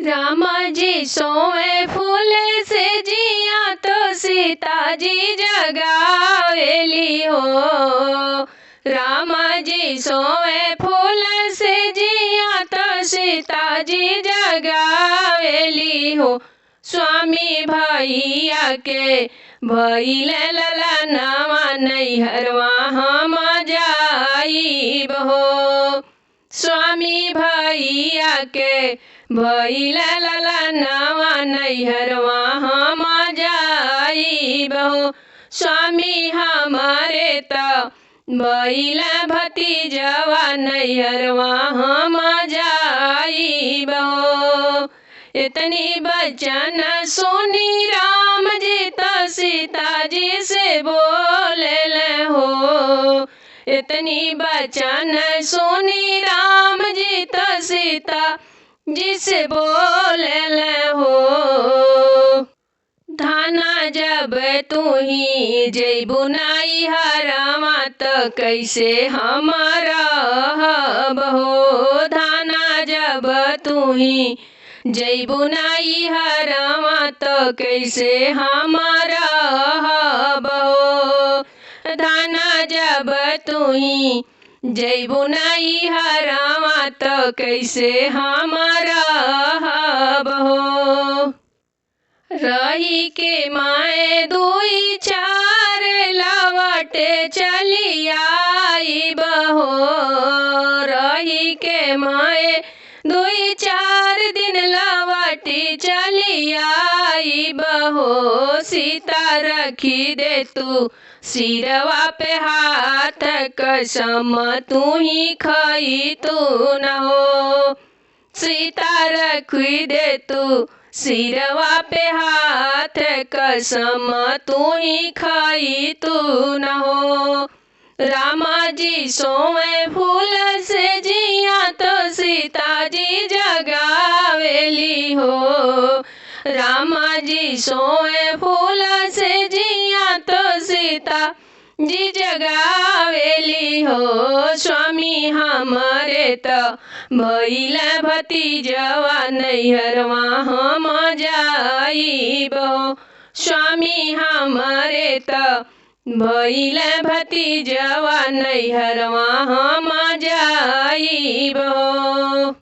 रामा जी सोए फूल से जिया तो सीता जी जगावेली हो। रामा जी सोए फूल से जिया तो सीता जी जगावेली हो। स्वामी भैया के भइले ललनवा नैहरवा हम जाइब हो। स्वामी भैया के भइले ललनवा नैहरवा हम जाइब हो। स्वामी हमारे त भइले भतीजवा नैहरवा हम जाइब हो। इतनी बचन सुनी राम जी तो सीता जी से बोले हो। इतनी बचन सुनी राम जी तो सीता जी से बोले हो। धाना जब तू ही जइबू नैहरवा तो कैसे हम रहब हो। धाना जब तू ही जइबू नैहरवा तो कैसे हम रहब हो। धाना जब तू ही जइबू नैहरवा तो कैसे हम रहब हो। रही के माए दुई चार लवटे चली आइब हो। रही के माए दुई चार दिन लवटी चली आइब हो। सीता रखी दे तू सिरवा पे हाथ कसम तू ही खई तू न हो। सीता रखी दे तू सिरवा पे हाथ कसम तू ही खई तू न हो। रामा जी सोए फूल से जिया तो सीता जी जगावेली हो। रामा जी सोए फूल से जिया तो सीता जी जगावेली हो। स्वामी हमारे त भइले भतीजवा नैहरवा हम जाइब हो। स्वामी हमारे त भइले भतीजवा नैहरवा हम जाइब हो।